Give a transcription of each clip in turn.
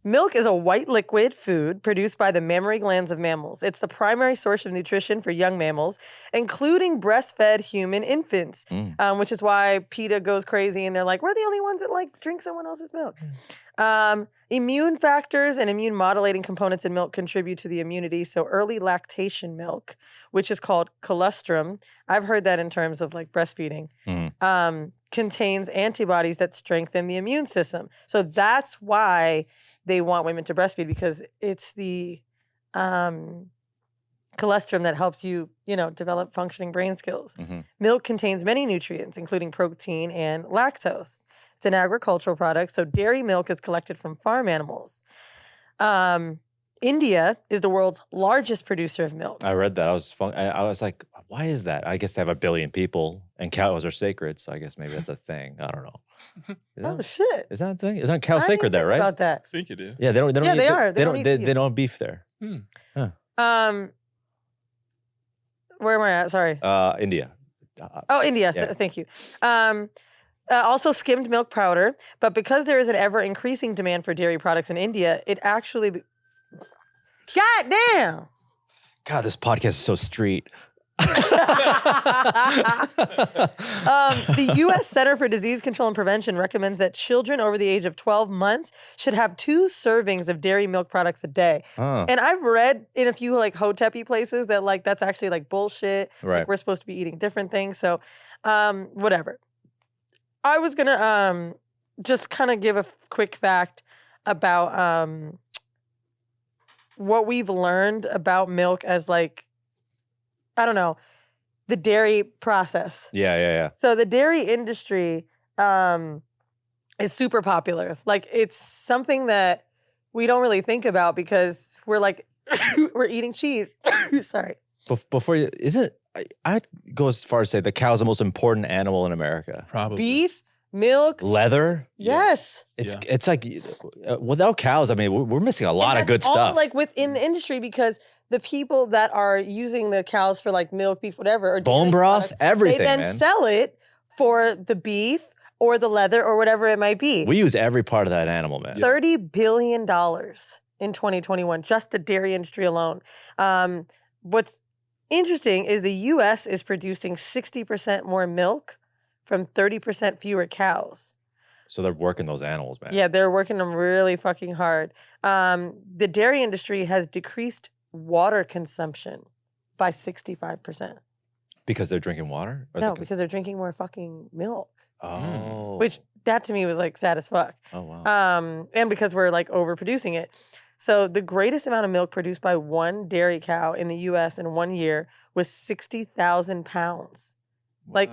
Milk is a white liquid food produced by the mammary glands of mammals. It's the primary source of nutrition for young mammals, including breastfed human infants, which is why PETA goes crazy and they're like, we're the only ones that like drink someone else's milk. Immune factors and immune modulating components in milk contribute to the immunity. So early lactation milk, which is called colostrum, I've heard that in terms of like breastfeeding, contains antibodies that strengthen the immune system. So that's why they want women to breastfeed, because it's the colostrum that helps you, develop functioning brain skills. Milk contains many nutrients, including protein and lactose. It's an agricultural product, so dairy milk is collected from farm animals. India is the world's largest producer of milk. I read that. I was like, why is that? I guess they have 1 billion people and cows are sacred, so I guess maybe that's a thing. I don't know. Shit. Is that a thing? Isn't cow sacred there, right? About that. I think it is. Yeah, they don't Yeah, eat, they are. They don't beef there. Where am I at? Sorry. India. India. Yeah. Thank you. Also skimmed milk powder, but because there is an ever-increasing demand for dairy products in India, it actually... God damn! God, this podcast is so street. The U.S. Center for Disease Control and Prevention recommends that children over the age of 12 months should have 2 servings of dairy milk products a day. And I've read in a few like Hotepi places that like that's actually like bullshit. Right. Like, we're supposed to be eating different things. So whatever. I was gonna just kind of give a quick fact about what we've learned about milk as like, I don't know, the dairy process. Yeah. So the dairy industry is super popular. Like, it's something that we don't really think about because we're like, we're eating cheese. Sorry. Before you, I'd go as far as say the cow is the most important animal in America. Probably. Beef, milk. Leather. Yes. It's like, without cows, I mean, we're missing a lot of good all, stuff. like within the industry, because the people that are using the cows for like milk, beef, whatever, or bone dairy broth, products, everything, they then man. sell it for the beef or the leather or whatever it might be. We use every part of that animal, man. $30 billion in 2021, just the dairy industry alone. What's interesting is the U.S. is producing 60% more milk from 30% fewer cows. So they're working those animals, man. Yeah, they're working them really fucking hard. The dairy industry has decreased water consumption by 65%. Because they're drinking water? No, because they're drinking more fucking milk. Oh. Which, that to me was like sad as fuck. Oh, wow. And because we're like overproducing it. So the greatest amount of milk produced by one dairy cow in the U.S. in 1 year was 60,000 pounds. Like,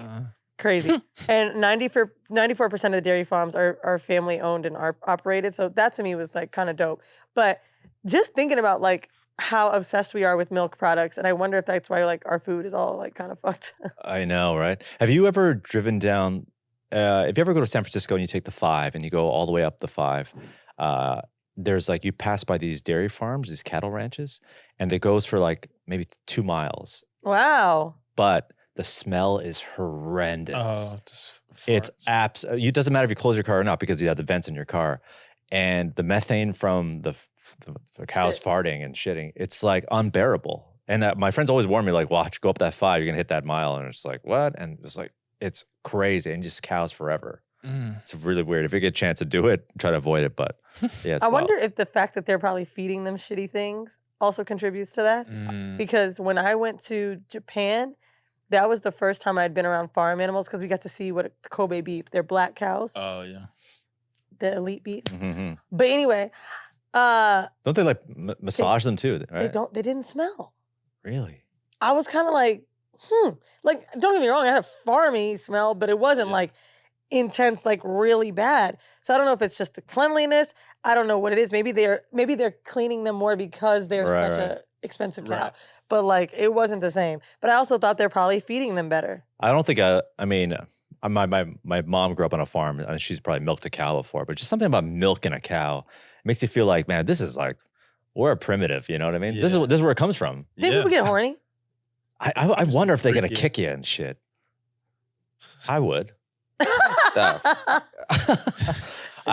crazy. And 94% of the dairy farms are family owned and are operated. So that to me was like kind of dope. But just thinking about like how obsessed we are with milk products, and I wonder if that's why like our food is all like kind of fucked. I know, right? Have you ever driven down, if you ever go to San Francisco and you take the 5 and you go all the way up the 5, there's like, you pass by these dairy farms, these cattle ranches, and it goes for like maybe 2 miles. Wow. But the smell is horrendous. Oh, just It's farts. it doesn't matter if you close your car or not because you have the vents in your car. And the methane from the cows farting and shitting, it's like unbearable. And my friends always warn me like, watch, go up that 5, you're gonna hit that mile. And it's like, what? And it's like, it's crazy. And just cows forever. It's really weird. If you get a chance to do it, try to avoid it. But yeah, it's I wonder if the fact that they're probably feeding them shitty things also contributes to that. Because when I went to Japan, that was the first time I'd been around farm animals because we got to see what Kobe beef, they're black cows. Oh, yeah. The elite beef. But anyway. Don't they like massage them too? Right? They didn't smell. Really? I was kind of like, Like, don't get me wrong, I had a farmy smell, but it wasn't like intense, like really bad. So I don't know if it's just the cleanliness. I don't know what it is. Maybe they're cleaning them more because they're such a expensive cow. But like, it wasn't the same. But I also thought they're probably feeding them better. I don't think my mom grew up on a farm and she's probably milked a cow before, but just something about milking a cow makes you feel like, man, this is like, we're primitive, you know what I mean? Yeah. This is where it comes from. Think people get horny? I wonder if they're gonna kick you and shit. I would. I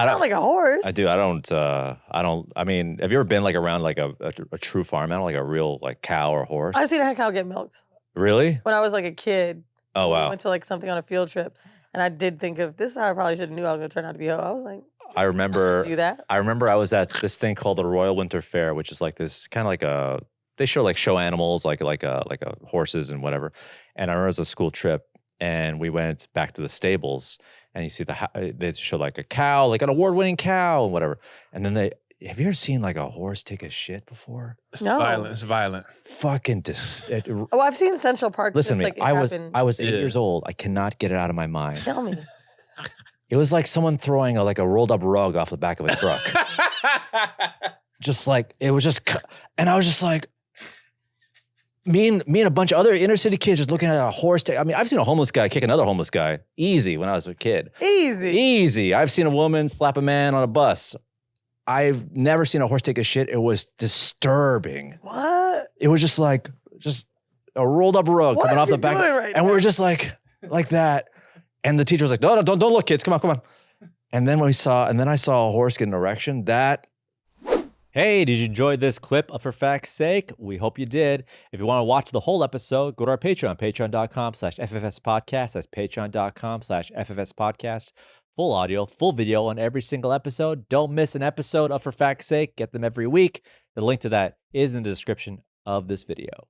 Not like a horse. I do. I don't. I mean, have you ever been like around like a true farm animal, like a real like cow or horse? I've seen a cow get milked. Really? When I was like a kid. Oh wow. We went to like something on a field trip, and I did think of this is how I probably should have knew I was gonna turn out to be a hoe. I was like, I remember do that. I remember I was at this thing called the Royal Winter Fair, which is like this kind of like they show like show animals like horses and whatever. And I remember it was a school trip, and we went back to the stables, and you see they show like a cow, like an award-winning cow and whatever. And then have you ever seen like a horse take a shit before? No. It's violent. Fucking Oh, I've seen Central Park. Listen to me. Like I was 8 years old. I cannot get it out of my mind. Tell me. It was like someone throwing a rolled up rug off the back of a truck. Just like it was just, and I was just like, me and a bunch of other inner city kids just looking at a horse. I mean, I've seen a homeless guy kick another homeless guy easy when I was a kid. Easy. I've seen a woman slap a man on a bus. I've never seen a horse take a shit. It was disturbing. What? It was just like a rolled up rug coming off the back, and we were just like that. And the teacher was like, no, don't look, kids. Come on. And then I saw a horse get an erection. Hey, did you enjoy this clip of For Fact's Sake? We hope you did. If you want to watch the whole episode, go to our Patreon, patreon.com/FFSpodcast. That's patreon.com/FFSpodcast. Full audio, full video on every single episode. Don't miss an episode of For Fact's Sake. Get them every week. The link to that is in the description of this video.